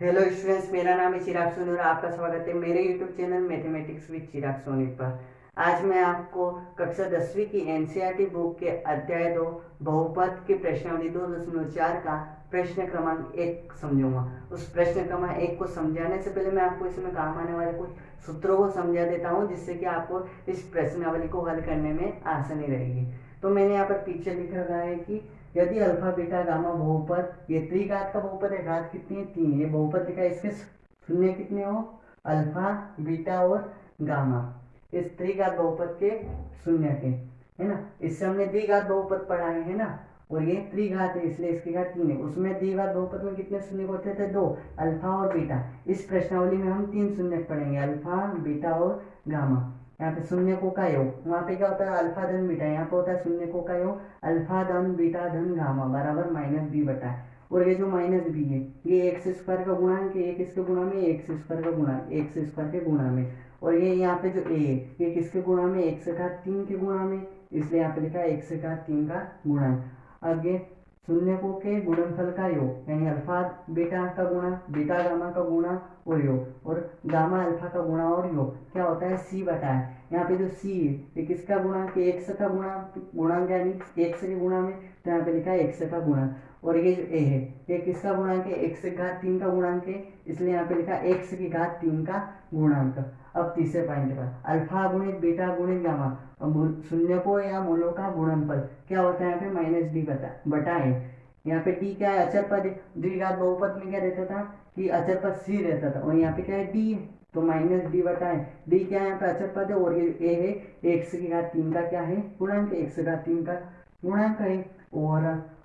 Hello students, मेरा नाम है चिराग सोनी और आपका स्वागत है मेरे यूट्यूब चैनल मैथमेटिक्स विद चिराग सोनी पर। आज मैं आपको कक्षा 10वीं की एनसीईआरटी बुक के अध्याय 2 बहुपद की प्रश्नावली 2.4 का प्रश्न क्रमांक 1 समझूंगा। उस प्रश्न क्रमांक 1 को समझाने से पहले मैं आपको इसमें काम आने वाले कुछ सूत्रों को समझा देता हूँ, जिससे कि आपको इस प्रश्नावली को हल करने में आसानी रहेगी। तो मैंने यहाँ पर पीछे लिख रखा है कि यदि अल्फा बीटा गामा बहुपद, ये त्रिघात का बहुपद है, घात कितनी है 3, ये बहुपद लिखा है, इसके शून्य कितने हो, अल्फा बीटा और गामा, इस त्रिघात बहुपद के शून्य के, है ना। इससे हमने द्विघात बहुपद पढ़ा है ना, और ये त्रिघात है इसलिए इसकी घात 3 है। उसमें द्विघात बहुपद में कितने शून्य होते थे, 2, अल्फा और बीटा। इस प्रश्नावली में हम 3 शून्य पढ़ेंगे, अल्फा बीटा और गामा। यहाँ पे शून्य को का योग, वहाँ पे क्या होता है अल्फा धन बीटा, यहाँ पे होता है शून्य को का योग अल्फा धन बीटा धन गामा बराबर माइनस बी बटा है। और ये जो माइनस बी है ये एक्स स्क्वायर का गुणांक है, एक इसके गुणा में, एक्स स्क्वायर का गुणा, एक्स स्क्वायर के गुणा में। और ये यहाँ पे जो ए है ये किसके गुणा में, एक्स घात 3 के गुणा में, इसलिए यहाँ पे लिखा है एक्स घात 3 का गुणांक। अब ये शून्य को के गुणनफल का योग, यानी अल्फा बीटा का गुणा, बीटा गामा का गुणा और योग, और गामा अल्फा का गुणा और योग क्या होता है सी बटा है। यहाँ पे जो सी है ये किसका गुणांक, एक्स का गुणांक यानी एक्स के गुणा में, तो यहाँ पे लिखा है एक्स का गुणांक। और ये जो ए है ये किसका गुणांक है, एक्स घात 3 का गुणांक है, इसलिए यहाँ पे लिखा है एक्स की घात 3 का गुणांक। अब तीसरे पॉइंट पर अल्फा गुणित बीटा गुणित गामा, शून्य को या मूलों का गुणनफल क्या होता है, यहाँ पे माइनस डी बटा है। यहाँ पे डी क्या है, अचर पद। द्विघात बहुपद में क्या रहता था कि अचर पद सी रहता था, और यहाँ पे क्या है डी है, तो माइनस डी बटा है। डी क्या है यहाँ पे अचर पद है, और ये ए है एक्स की घात 3 का क्या है गुणांक, एक्स घात 3 का गुणांक है। और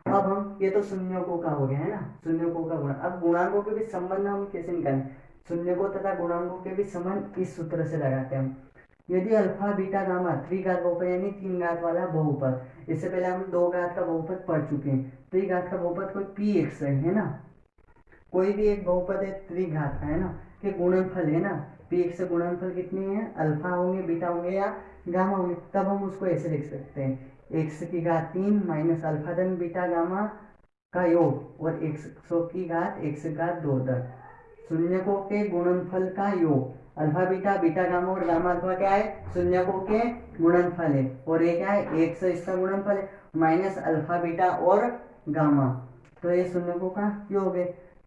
अब हम ये तो शून्यकों का हो गया है ना, शून्यकों का गुणा। अब गुणांकों के बीच संबंध हम कैसे निकालें, शून्यकों तथा गुणांकों के बीच संबंध इस सूत्र से लगाते हैं हम। यदि अल्फा बीटा गामा त्रिघात बहुपद यानी 3 घात वाला बहुपद, इससे पहले हम 2 घात का बहुपद पढ़ चुके हैं। त्रिघात का बहुपद कोई पी एक्स है ना, कोई भी एक बहुपद है त्रिघात का है ना, कि गुणनफल है ना, पी एक्स गुणनफल कितने हैं, अल्फा होंगे बीटा होंगे या गामा होंगे, तब हम उसको ऐसे लिख सकते हैं एक्स की घात 3 माइनस अल्फा धन बीटा गामा का योग और एक्स की घात एक्स घात 2 धन शून्यकों के गुणनफल का योग। अल्फा बीटा, बीटा गामा और गामा अल्फा क्या है, शून्यकों के गुणनफल है, और ये क्या है एक्स इसका गुणनफल है, माइनस अल्फा बीटा और गामा, तो ये शून्यकों का योग है।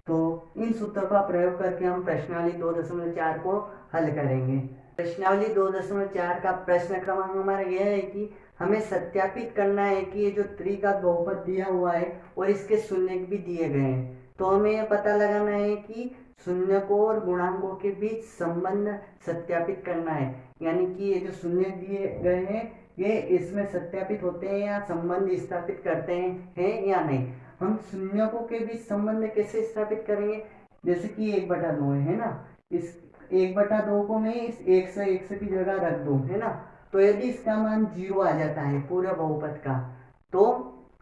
तो इन सूत्रों का प्रयोग करके हम प्रश्नावली 2.4 को हल करेंगे। प्रश्नावली 2.4 का प्रश्न क्रमांक हमारा यह है कि हमें सत्यापित करना है कि ये जो त्रिघात बहुपद दिया हुआ है और इसके शून्य भी दिए गए हैं, तो हमें यह पता लगाना है कि शून्यकों और गुणांकों के बीच संबंध सत्यापित करना है, यानी कि ये जो शून्य दिए गए हैं ये इसमें सत्यापित होते हैं या संबंध स्थापित करते हैं या नहीं। हम शून्यकों के बीच संबंध कैसे स्थापित करेंगे, जैसे कि 1/2 है ना, इस 1/2 को मैं इस x की जगह रख दूं है ना, तो यदि इसका मान 0 आ जाता है पूरे बहुपद का, तो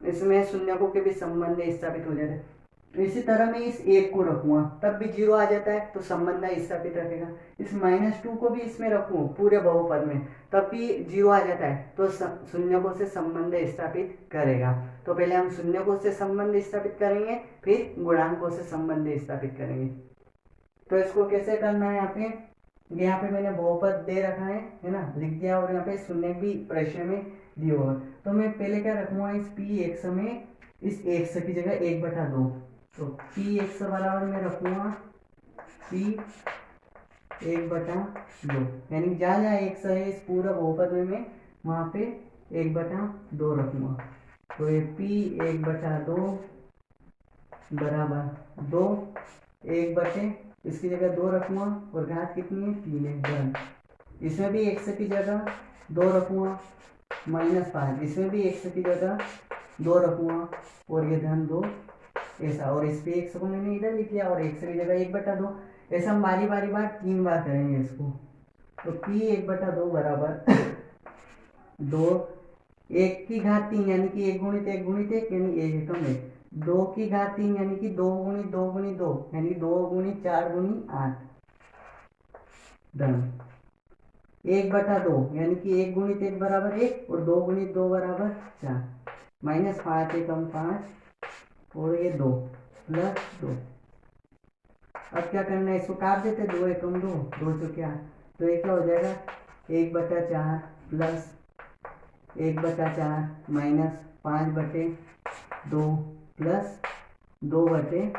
इसमें शून्यकों के बीच संबंध स्थापित हो जाता है। इसी तरह मैं इस 1 को रखूंगा तब भी 0 आ जाता है, तो संबंध स्थापित रखेगा। इस -2 को भी इसमें रखूँ पूरे बहुपद में, तब भी 0 आ जाता है, तो शून्यकों से संबंध स्थापित करेगा। तो पहले हम शून्यकों से संबंध स्थापित करेंगे, फिर गुणांकों से संबंध स्थापित करेंगे। तो इसको कैसे करना है, यहाँ पे मैंने बहुपद दे रखा है ना, लिख दिया, और यहाँ पे शून्य भी प्रश्न में दिया होगा। तो मैं पहले क्या रखूंगा, इस पी एक्स में इस एक्स की जगह 1/2, तो पी एक्स बराबर में रखूंगा पी 1/2, यानी जहाँ जहाँ एक्स है इस पूरा बहुपद में वहाँ पे 1/2 रखूंगा। तो ये पी 1/2 बराबर 2, 1 इसकी जगह 2 रखूंगा, और घात कितनी है 3 है धन, इसमें भी एक्स की जगह 2 रखूंगा, -5 इसमें भी एक्स की जगह 2 रखूंगा, और ये धन 2 ऐसा, और इस पे एक्स को मैंने इधर लिख लिया और एक्स की जगह 1/2, ऐसा हम बारी बारी 3 बार करेंगे इसको। तो पी 1/2 बराबर 2, 1 की घात 3 यानी कि 1 गुणित 1 गुणित 1 यानी 1 एकम 1, 2 की घात 3 यानी कि 2 गुणित 2 गुणित 2 यानी 2 गुणित 4 गुणित 8 धन 1/2 यानी कि 1 गुणित 1 बराबर 1 और 2 गुणित 2 बराबर 4, -5 एकम 5 और ये 2 + 2 अब क्या करना है, इसको काट देते, 2 एकम 2, 2 चौके 8, तो ये क्या हो जाएगा 1/4 प्लस 1/4 माइनस 5/2 प्लस 2/1।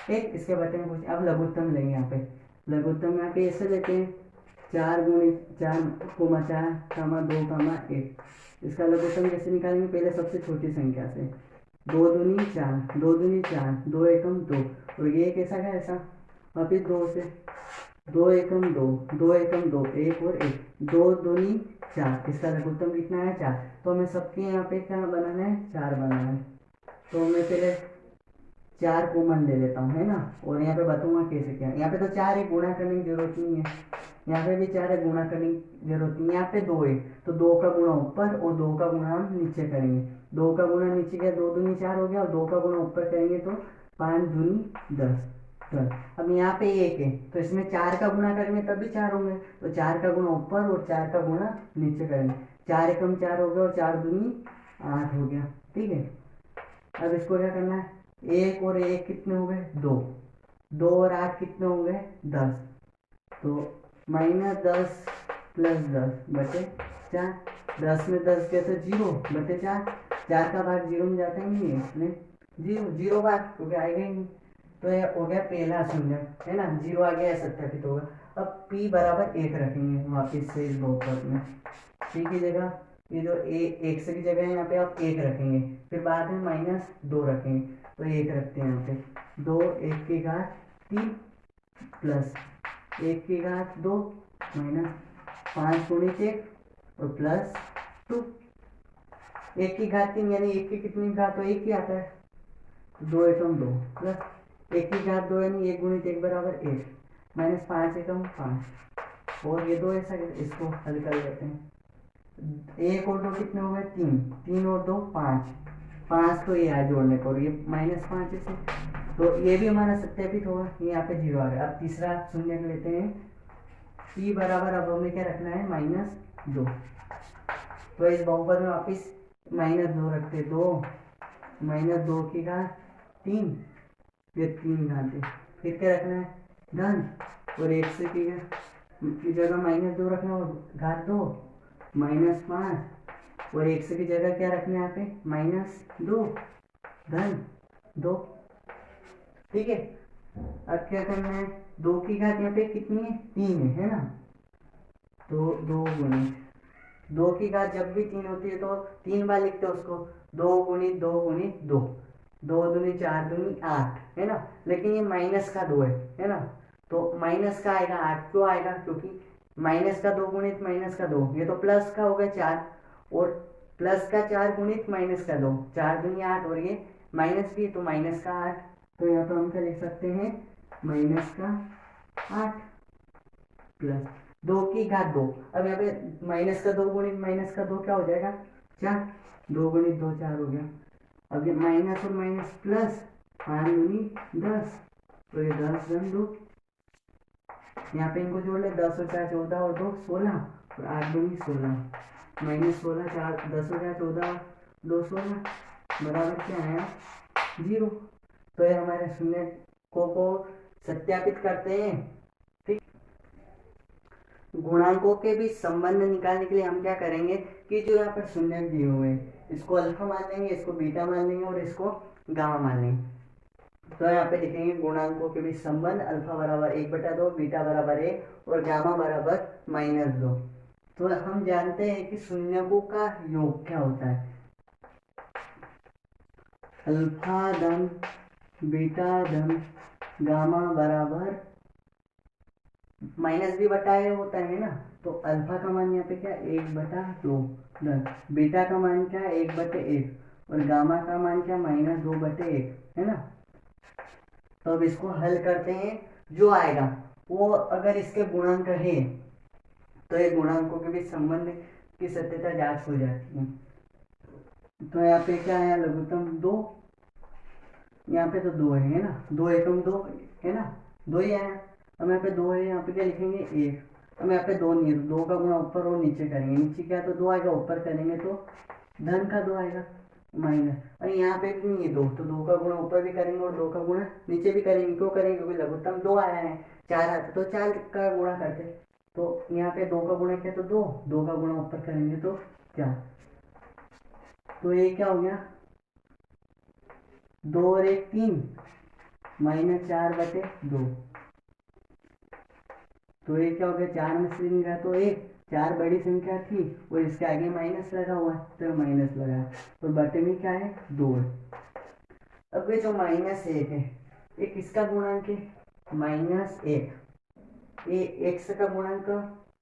इसके बटे में कुछ, अब लघुत्तम लेंगे यहाँ पे, लघुत्तम यहाँ पे ऐसे लेते हैं 4 गुणित 4 कोमा 4 कामा 2 कामा 1। इसका लघुत्तम कैसे निकालेंगे, पहले सबसे छोटी संख्या से, 2 दूनी 4, 2 दूनी 4, 2 एकम 2, और ये कैसा का ऐसा, वापिस 2 से 2 एकम 2, 2 एकम 2, 1 और 1, 2 दूनी 4, इसका लघुत्तम कितना है 4। तो हमें सबके यहाँ पे क्या बनाना है, 4 बनाना है। तो मैं पहले 4 कॉमन ले लेता हूँ, है ना, और यहाँ पे बताऊंगा कैसे क्या। यहाँ पे तो 4 है, गुणा करने की जरूरत नहीं है, यहाँ पे भी 4 है, गुणा करने की जरूरत नहीं है। यहाँ पे 2 है, तो 2 का गुणा ऊपर और 2 का गुणा हम नीचे करेंगे। 2 का गुणा नीचे गया, 2 दूनी 4 हो गया, और 2 का गुणा ऊपर करेंगे तो 5 दूनी 10। अब यहाँ पे 1 है, तो इसमें 4 का गुणा करेंगे तब भी 4 होंगे, तो 4 का गुणा ऊपर और 4 का गुणा नीचे करेंगे। 4 एकम 4 हो गया और 4 दूनी 8 हो गया, ठीक है। अब इसको क्या करना है, 1 और 1 कितने हो गए 2, 2 और 8 कितने हो गए 10, तो -10 प्लस 10 बटे 4, 10 में 10 गया तो 0 बटे 4, 4 का भाग 0 में जाता ही नहीं है, इसलिए 0 भाग क्योंकि आएगा ही नहीं। तो ये हो गया पहला शून्य, है ना, 0 आ गया, सत्यापित होगा। अब p बराबर 1 रखेंगे वापिस से इस बहुपद में, p की जगह ये जो x की जगह है यहाँ पे आप 1 रखेंगे, फिर बाद में -2 रखेंगे, तो 1 रखते हैं यहाँ पे, 2 1 की घात 3 प्लस 1 की घात 2 माइनस 5 गुणित 1 और प्लस 2, 1 की घात 3 यानी 1 की कितनी घात हो, 1 ही आता है, 2 एकम 2 प्लस 1 की घात 2 यानी 1 गुणित 1 बराबर 1 माइनस 5 एकम 5, और ये 2 ऐसा, इसको हल कर लेते हैं। 1 और 2 कितने हो गए 3, 3 और 2 5, 5 तो ये आया जोड़ने पर, ये -5 इसे, तो ये भी हमारा सत्यापित होगा, ये यहाँ पे 0 आ गया। अब तीसरा शून्य लेते हैं, p बराबर, अब हमें क्या रखना है -2, तो इस बहुपद में वापिस -2 रखते, 2 -2 की घात 3, फिर 3 घाते, फिर क्या रखना है धन, और 1 से की जगह -2 रखना और घात 2 -5, और 1 से की जगह क्या रखना है यहाँ पे -2 धन 2, ठीक है। अब क्या करना है, 2 की घात यहाँ पे कितनी है 3 है ना, तो 2 गुणित 2 की घात जब भी 3 होती है तो 3 बार लिखते हैं उसको, 2 गुणित 2 गुणित 2, 2 दूनी 4 दूनी 8, है ना, लेकिन ये माइनस का 2 है ना, तो माइनस का आएगा 8, क्यों आएगा, क्योंकि माइनस का 2 गुणित माइनस का 2, ये तो प्लस का हो गया 4, और प्लस का 4 गुणित माइनस का 2, 4 दूनी 8, और ये माइनस भी तो माइनस का 8, तो यहाँ पर हम क्या लिख सकते हैं -8 प्लस 2 की घात 2, अब यहाँ पे माइनस का 2 गुणित माइनस का 2 क्या हो जाएगा 4, 2 गुणित 2 4 हो गया। अब ये माइनस और माइनस प्लस, 5 दूनी 10, तो ये 10 धन 2, यहाँ पे इनको जोड़ ले, 10 और 4 14 और 2 16, और 8 दूनी 16, -16 4 10 और 4 14 2 16 बराबर क्या आया 0। तो ये हमारे शून्य को सत्यापित करते हैं, ठीक। गुणांकों के बीच संबंध निकालने के लिए हम क्या करेंगे कि जो यहाँ पर शून्य दिए हुए हैं इसको अल्फा मान लेंगे, इसको बीटा मान लेंगे और इसको गामा मान लेंगे। तो यहाँ पे लिखेंगे गुणांकों के बीच संबंध, अल्फा बराबर 1/2, बीटा बराबर 1 और गामा बराबर -2। तो हम जानते हैं कि शून्यकों का योग क्या होता है, अल्फा धन बीटा धन गामा बराबर माइनस भी बटा ए होता है ना, तो अल्फा का मान यहाँ पे क्या 1/2 धन, बीटा का मान क्या 1/1 और गामा का मान क्या -2/1, है ना। तो अब इसको हल करते हैं, जो आएगा वो अगर इसके गुणांक है तो ये गुणांकों के बीच संबंध की सत्यता जांच हो जाती है। तो यहाँ पे क्या आया लघुत्तम 2, यहाँ पे तो 2 है ना, 2 एकम 2 है ना, 2 ही आया। अब यहाँ पे 2 है, यहाँ पे क्या लिखेंगे 1, अब यहाँ पे 2 नहीं है, 2 का गुणा ऊपर और नीचे करेंगे, नीचे क्या तो 2 आएगा, ऊपर करेंगे तो धन का 2 आएगा, माइनस, और यहाँ पे भी नहीं है दो, तो दो का गुणा ऊपर भी करेंगे और दो का गुणा नीचे भी करेंगे। क्यों करेंगे? क्योंकि लघुत्तम दो आया है, चार आता तो चार का गुणा करते। तो यहाँ पे दो का गुणा किया तो दो, दो का गुणा ऊपर करेंगे तो चार। तो ये क्या हो गया, दो और एक तीन, माइनस चार बटे दो। तो ये क्या हो गया, चार में से तीन गया तो एक, चार बड़ी संख्या थी और इसके आगे माइनस लगा हुआ है तो माइनस लगा, और बटे में क्या है, दो है। अब ये जो माइनस एक है ये किसका गुणांक है, माइनस एक। ये एक्स का गुणांक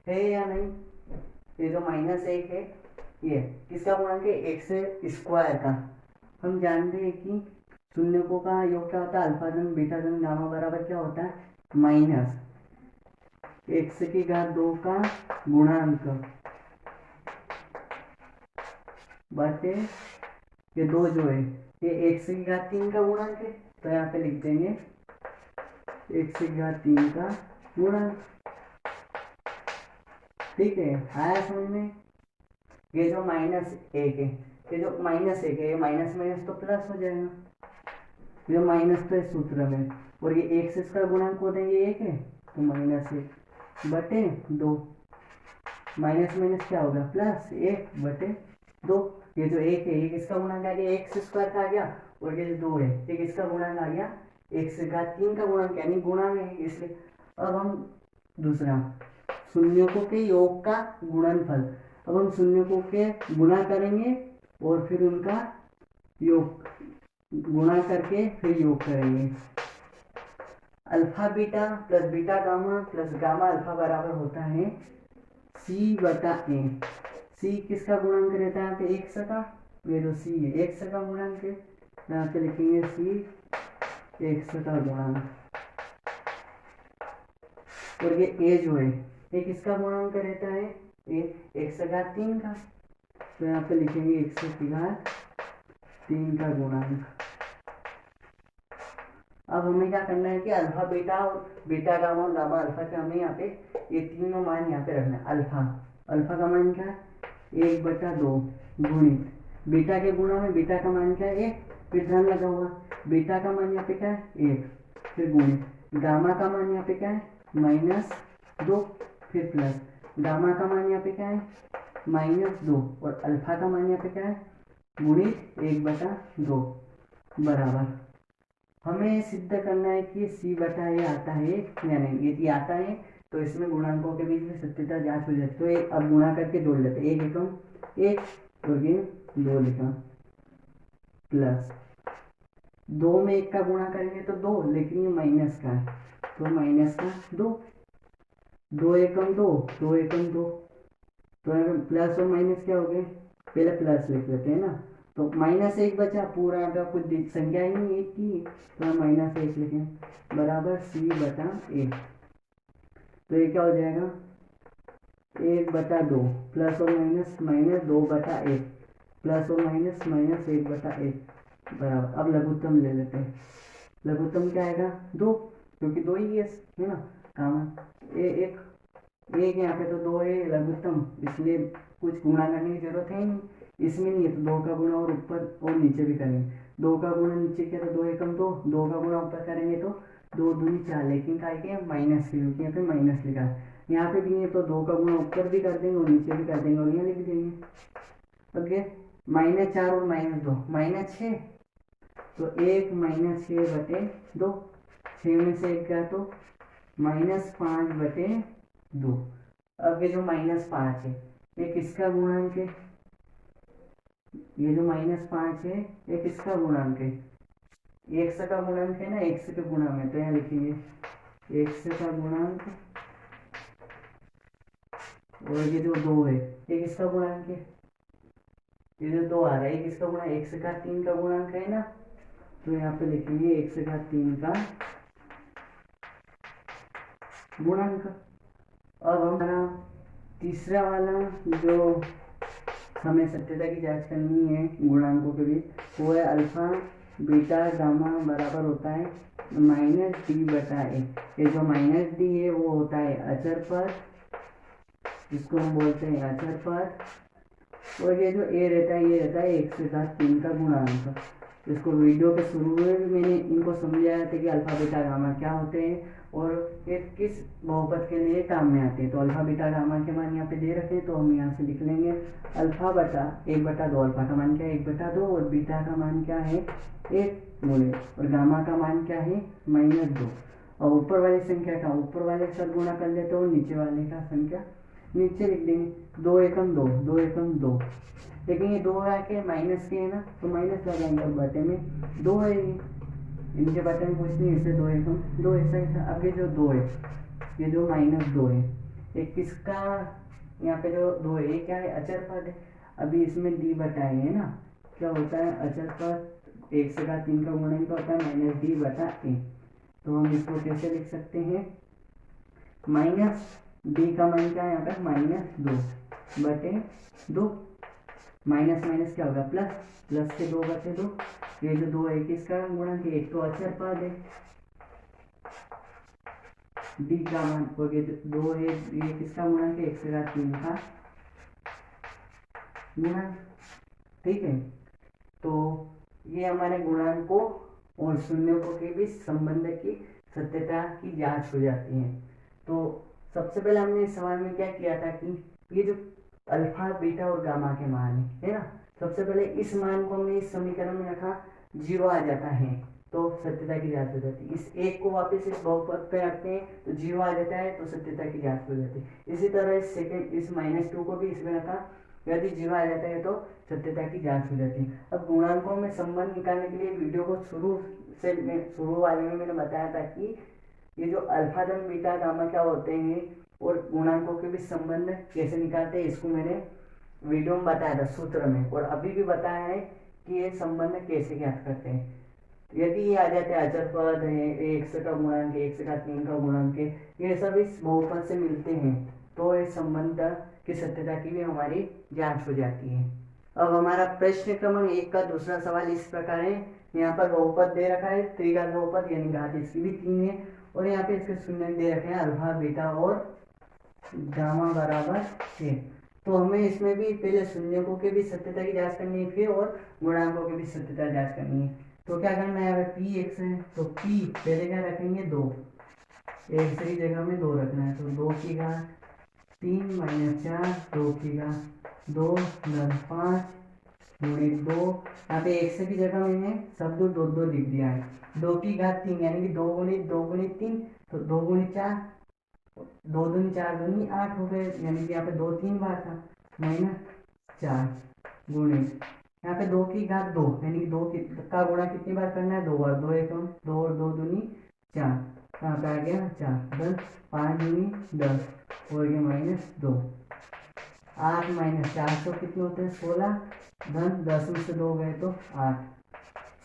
है या नहीं, ये जो माइनस एक है ये किसका गुणांक है, एक्स स्क्वायर का। हम जानते हैं कि शून्यकों का योग क्या होता है, अल्फा धन बीटा धन गामा बराबर क्या होता है, माइनस एक्स की घात दो का गुणांक बटे ये दो जो है ये एक्स की घात तीन का गुणांक है, तो यहाँ पे लिख देंगे एक्स की घात तीन का गुणांक। ठीक है, आया समझ में। ये जो माइनस एक है, ये जो माइनस एक है, ये माइनस माइनस तो प्लस हो जाएगा, ये माइनस तो इस सूत्र में, और ये एक्स इसका गुणांक होता है, ये एक है तो माइनस एक बटे दो, माइनस माइनस क्या होगा, प्लस एक बटे दो। ये जो एक है ये किसका गुणांक आ गया, एक्स स्क्वायर का आ गया, और ये जो दो है ये किसका गुणांक आ गया, एक्स का तीन का गुणांक, यानी गुणा में है इसलिए। अब हम दूसरा शून्यकों के योग का गुणनफल, अब हम शून्यकों के गुणा करेंगे और फिर उनका योग गुणा करके फिर योग करेंगे। Alpha beta plus beta gamma plus gamma alpha बराबर होता है सी बटा ए। सी किसका गुणांक रहता है यहाँ पे, एक्स का, ये जो सी है एक्स का गुणांक है, यहाँ पे लिखेंगे सी एक्स का गुणांक, और ये ए जो है ये किसका गुणांक रहता है, ए एक्स का तीन का, तो यहाँ पे लिखेंगे एक्स की घात तीन का गुणांक। अब हमें क्या करना है कि अल्फा बीटा और बीटा गामा और गामा अल्फा के हमें यहाँ पे ये तीनों मान यहाँ पे रखना है। अल्फा, अल्फा का मान क्या है, एक बटा दो गुणित बीटा के गुणा में बीटा का मान क्या है, एक, फिर धन लगा हुआ, बीटा का मान यहाँ पे क्या है एक, फिर गुणित गामा का मान यहाँ पे क्या है माइनस दो, फिर प्लस गामा का मान यहाँ पे क्या है माइनस दो, और अल्फा का मान यहाँ पे क्या है गुणित एक बटा दो बराबर। हमें सिद्ध करना है कि सी बटा ये आता है या नहीं, यदि आता है तो इसमें गुणांकों के बीच में सत्यता जांच हो जाती है। तो एक अब गुणा करके जोड़ लेते हैं, एक एकम एक और ये दो लिखा प्लस दो में एक का गुणा करेंगे तो दो, लेकिन ये माइनस का है तो माइनस का दो, दो एकम दो, दो एकम दो, तो प्लस और माइनस क्या हो गए, पहले प्लस लिख लेते हैं ना, तो माइनस एक बचा, पूरा अगर कुछ संख्या ही नहीं एक की तो हम माइनस एक लिखें बराबर सी बटा एक। तो ये क्या हो जाएगा, एक बटा दो प्लस और माइनस माइनस दो बटा एक प्लस और माइनस माइनस एक बटा एक बराबर। अब लघुत्तम ले लेते हैं, लघुत्तम क्या आएगा दो, क्योंकि दो ही है ना कामन, एक यहाँ पे तो दो है लघुत्तम, इसलिए कुछ गुणा करने की जरूरत है नहीं, इसमें नहीं है तो दो का गुणा और ऊपर और नीचे भी करेंगे, दो का गुणा नीचे किया तो दो एकम दो, दो का गुणा ऊपर करेंगे तो दो दूनी चार, लेकिन क्या है माइनस की, क्योंकि यहाँ पे माइनस लिखा है, यहाँ पे भी नहीं है तो दो का गुणा ऊपर भी कर देंगे और नीचे भी कर देंगे और यहाँ लिख देंगे। ओके, माइनस चार और माइनस दो माइनस छः, तो एक माइनस छः बटे दो, छः में से एक गया तो माइनस पाँच बटे दो। अब ये जो माइनस पाँच है ये किसका गुणांक है, ये जो माइनस पाँच है ये किसका गुणांक है, एक्स का गुणांक है ना, एक्स के गुणा में, तो यहाँ लिखेंगे एक्स का गुणांक, और ये जो दो है ये किसका गुणांक है, ये जो दो आ रहा है ये किसका गुणा, एक्स का तीन का गुणांक है ना, तो यहाँ पे लिखेंगे एक्स का तीन का गुणांक। अब हमारा तीसरा वाला जो हमें सत्यता की जांच करनी है गुणांकों के बीच, वो है अल्फा बीटा गामा बराबर होता है माइनस डी बटा ए। ये जो माइनस डी है वो होता है अचर पर, जिसको हम बोलते हैं अचर पर, और ये जो ए रहता है ये रहता है 1 से घात 3 का गुणांक। इसको वीडियो के शुरू में भी मैंने इनको समझाया था कि अल्फा बीटा गामा क्या होते हैं और ये किस बहुपद के लिए काम में आते हैं। तो अल्फा बीटा गामा के मान यहाँ पे दे रखे हैं, तो हम यहाँ से लिख लेंगे अल्फा बटा 1/2। अल्फा का मान क्या है 1/2 और बीटा का मान क्या है 1 गुणे और गामा का मान क्या है -2। और ऊपर वाली संख्या का ऊपर वाले के साथ गुणा कर लेते हो, नीचे वाले का संख्या नीचे लिख देंगे। 2 एकम 2, 2 एकम 2। लेकिन ये 2 आके माइनस के है ना, तो माइनस लगाएंगे। अब बटे में 2 है, इनके बटे में कुछ नहीं, इसे 2 एकम 2 ऐसा ऐसा। अब ये जो 2 है, ये जो -2 है, ये किसका, यहाँ पे जो 2 है ये क्या है अचर पद है। अभी इसमें डी बटा है ना, क्या होता है अचर पद 1 से घात 3 का गुणनफल होता है -d बटा ए। तो हम इसको कैसे लिख सकते हैं, माइनस डी का मान क्या है यहाँ पे -2 बटे 2। माइनस माइनस क्या होगा प्लस, प्लस के 2 बटे 2। ये जो 2 है किसका गुणनफल, एक तो अचर पद है डी का मान, और ये 2 है ये किसका गुणनफल 1 से घात 3 का गुणनफल। ठीक है, तो ये हमारे गुणांकों और शून्यों के बीच संबंध की सत्यता की जांच हो जाती है। तो सबसे पहले हमने इस सवाल में क्या किया था कि ये जो अल्फा बीटा और गामा के मान है ना, सबसे पहले इस मान को हमने इस समीकरण में रखा, 0 आ जाता है तो सत्यता की जांच हो जाती है। इस एक को वापस इस बहुपद पे रखते हैं तो 0 आ जाता है तो सत्यता की जांच हो जाती है। इसी तरह इस सेकंड इस -2 को भी इसमें रखा, यदि 0 आ जाता है तो सत्यता की जांच हो जाती है। अब गुणांकों में संबंध निकालने के लिए वीडियो को शुरू वाले में मैंने बताया था कि ये जो अल्फा धन बीटा गामा क्या होते हैं और गुणांकों के बीच संबंध कैसे निकालते हैं, इसको मैंने वीडियो में बताया था सूत्र में, और अभी भी बताया है कि ये संबंध कैसे ज्ञात करते हैं। यदि ये आ जाते हैं अचर पद है, 1 का गुणांक 1 से घात 3 का गुणांक, ये सब इस बहुपद से मिलते हैं तो इस संबंध की सत्यता की भी हमारी जांच हो जाती है। अब हमारा प्रश्न क्रमांक 1 का दूसरा सवाल इस प्रकार है। यहाँ पर बहुपद दे रखा है त्रिघात बहुपद, यानी घात इसकी भी 3 है, और यहाँ पे इसके शून्य दे रखे हैं अल्फा बीटा और गामा बराबर है। तो हमें इसमें भी पहले शून्यकों के भी सत्यता की जांच करनी है, फिर और गुणांकों की भी सत्यता जांच करनी है। तो क्या करना है, अगर पी एक्स है तो पी पहले क्या रखेंगे 2, एक्स की जगह में 2 रखना है, तो 2 की घात 3 - 4, 2 की घात 2 धन 5 गुणे 2। यहाँ पे एक्स की जगह मैंने सब 2 लिख दिया है। 2 की घात 3 यानी कि 2 गुणित 3, तो 2 गुणित 4, 2 दूनी 4 दूनी 8 हो गए, यानी कि यहाँ पे 2 3 बार था -4 गुणे यहाँ पे 2 की घात 2 यानी कि 2 का गुणा कितनी बार करना है 2 बार, 2 एकम 2 और 2 दूनी 4, यहाँ पे आ गया 4 10 5 दूनी 10 और ये -2। 8 - 4 तो कितने होते हैं 16, धन 10 में से 2 गए तो 8,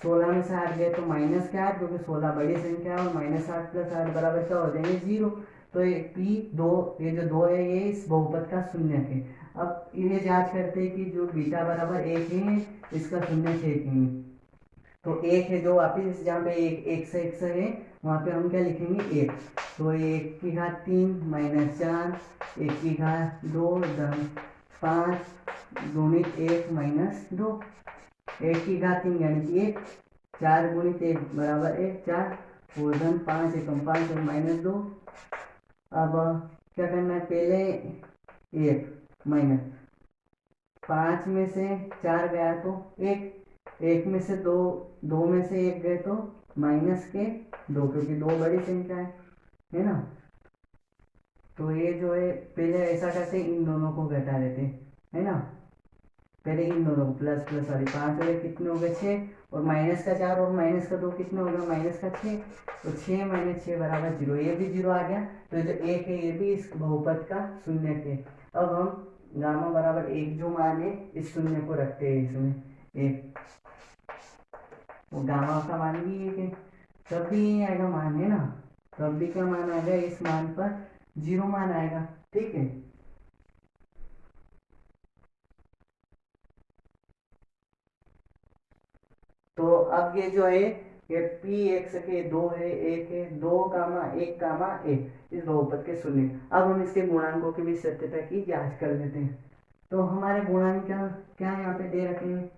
16 में से 8 गए तो माइनस के 8, क्योंकि 16 बड़ी संख्या है और -8 + 8 बराबर क्या हो जाएंगे 0। तो ये P2 ये जो 2 है ये इस बहुपद का शून्यक है। अब ये जांच करते हैं कि जो बीटा बराबर 1 है इसका शून्यक है कि नहीं। तो 1 है जो वापिस जहाँ पे 1 से 1 से है वहाँ पे हम क्या लिखेंगे 1, तो 1 की घात 3 - 4 1 की घात 2 धन 5 गुणित 1 - 2, 1 की घात 3 यानी कि 1, 4 गुणित 1 बराबर 1 4 और धन 5 एकम 5 और -2। अब क्या करना है, पहले 1 माइनस 5 में से 4 गया तो 1 में से 2 में से 1 गए तो माइनस के 2, क्योंकि 2 बड़ी संख्या है ना। तो ये जो है पहले ऐसा करते इन दोनों को घटा देते है ना, पहले इन दोनों को प्लस प्लस वाली 5 और 1 कितने हो गए 6, और -4 और -2 कितने हो गया -6, तो 6 - 6 बराबर 0, ये भी 0 आ गया। तो जो 1 है ये भी इस बहुपद का शून्यक है। अब हम गामा बराबर 1 जो मान है इस शून्य को रखते हैं इसमें 1, वो गामा का मान भी 1 है, तब भी ये आएगा मान है ना, तब भी क्या मान आएगा इस मान पर 0 मान आएगा। ठीक है, तो अब ये जो है ये पी एक्स के 2 है 1 है 2 गामा 1 गामा 1 इस बहुपद के शून्य। अब हम इसके गुणांकों की भी सत्यता की जांच कर लेते हैं। तो हमारे गुणांक क्या यहाँ पे दे रखे हैं,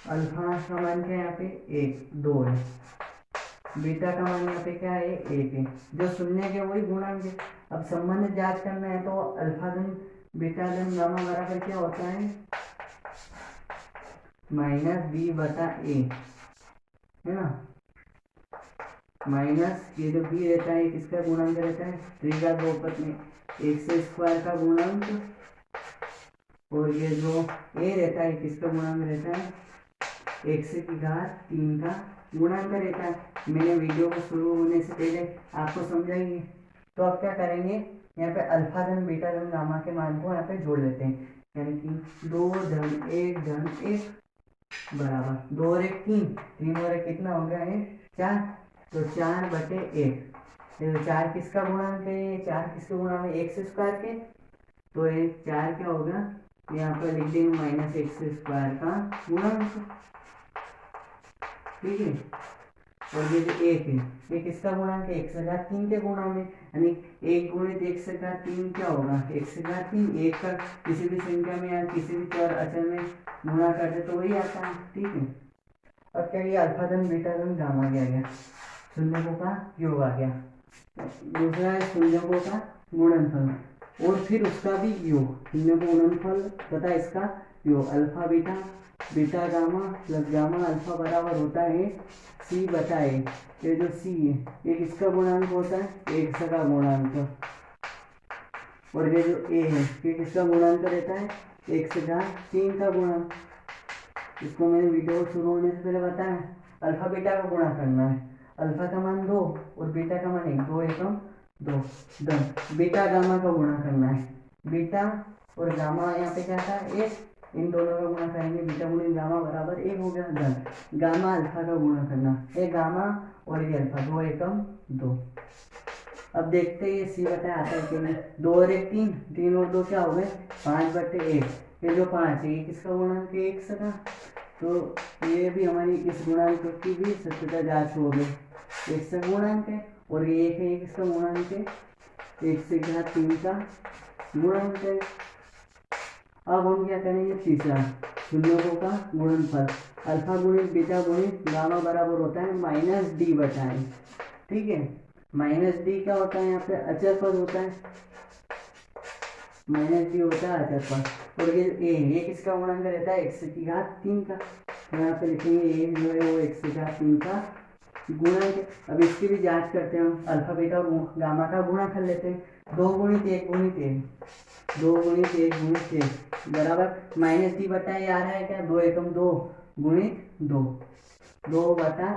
अल्फा का मान क्या है यहाँ पे 1 2 है, बीटा का मान यहाँ पे क्या है 1 है, जो शून्य के वही गुणांक है। अब संबंध जांच करना है तो अल्फा धन बीटा धन गामा बराबर क्या होता है -b/a, है ना। माइनस ये जो b रहता है किसका गुणांक रहता है, त्रिघात बहुपद में x² का गुणांक, और ये जो a रहता है किसका गुणांक रहता है, x3 का गुणांक रहता है। मैंने वीडियो को शुरू होने से पहले आपको समझाएंगे। तो अब क्या करेंगे, यहाँ पे अल्फा धन बीटा धन गामा के मान को यहाँ पे जोड़ लेते हैं, यानी कि 2 धन 1 धन 1 बराबर 2 और 1 3, 3 और 1 कितना हो गया है 4, तो 4/1। ये 4 किसका गुणांक है, 4 किसके गुणांक है x² के, तो ये 4 क्या होगा, यहाँ पर लिख देंगे -x² का गुणांक, ठीक है। और ये जो 1 है ये किसका गुणांक है, x3 के गुणांक में, यानी 1 गुणित x3 क्या होगा, x3 1 का किसी भी संख्या में या किसी भी चर अचर में गुणा करते तो वही आता है, ठीक है। अब क्या, ये अल्फा धन बीटा धन गामा क्या गया, शून्यकों का योग आ गया। दूसरा है शून्यकों का गुणनफल और फिर उसका भी योग, शून्य को गुणनफल तथा इसका योग, alpha beta beta gamma plus gamma alpha बराबर होता है c/a। ये जो c है ये किसका गुणांक होता है, x का गुणांक, और ये जो a है ये किसका गुणांक रहता है, x3 का गुणांक। इसको मैंने वीडियो शुरू होने से पहले बताया, अल्फा बीटा का गुणा करना है, अल्फा का मान 2 और बीटा का मान 1, 2 एकम 2 धन बीटा गामा का गुणा करना है, बीटा और गामा यहाँ पे क्या था 1, इन दोनों का गुणा करेंगे, बीटा गुणित गामा बराबर 1 हो गया, धन गामा अल्फा का गुणा करना, ये गामा और ये अल्फा 2 एकम 2। अब देखते हैं ये सी बटा आता है कि नहीं, 2 और 1 3, 3 और 2 क्या हो गए 5/1। ये जो 5 है ये किसका गुणांक है, x का, तो ये भी हमारी इस गुणांक की भी सत्यता जांच हो गई, x का गुणांक है, और ये 1 है ये किसका गुणांक है, x3 का गुणांक है। अब हम क्या करेंगे, तीसरा शून्यकों का गुणनफल, अल्फा गुणित बीटा गुणित गामा बराबर होता है -d/a, ठीक है। -d क्या होता है, यहाँ पे अचर पद होता है, -d होता है अचर पद, और ये a किसका गुणांक रहता है, x3 का, तो यहाँ पे लिखेंगे a जो है वो x3 का गुणांक है। अब इसकी भी जांच करते हैं हम, अल्फा बीटा और गामा का गुणा कर लेते हैं, 2 गुणित 1 गुणित 1, 2 गुणित 1 गुणित 1 बराबर -d/a आ रहा है क्या, 2 एकम 2 गुणित 2, 2/a,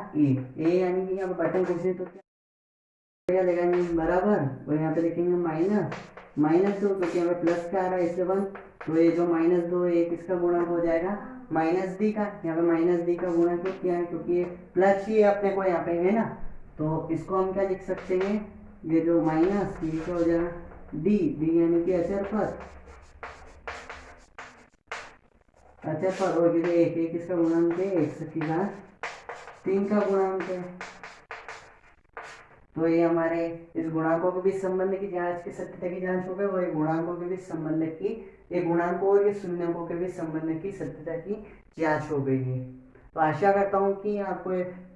यानी कि यहाँ बटन पूछे तो क्या लगाएंगे बराबर, और यहाँ पे लिखेंगे -2, क्योंकि यहाँ पे प्लस का आ रहा है इससे 1, तो ये जो -2 है किसका गुणक हो जाएगा -d का, यहाँ पे -d का गुणक क्या है, क्योंकि ये प्लस ही अपने को यहाँ पे है ना, तो इसको हम क्या लिख सकते हैं, ये जो माइनस ये क्या हो जाएगा d यानी कि अचर पद, और ये जो 1 किसका गुणांक है, x3 का गुणांक है। तो ये हमारे इस गुणांकों के बीच संबंध की जांच की सत्यता की जांच हो गई, और ये गुणांकों के बीच संबंध की, ये गुणांकों और ये शून्यकों के बीच संबंध की सत्यता की जांच हो गई है। तो आशा करता हूँ कि आपको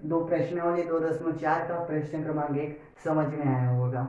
2 प्रश्नावली 2.4 का प्रश्न क्रमांक 1 समझ में आया होगा।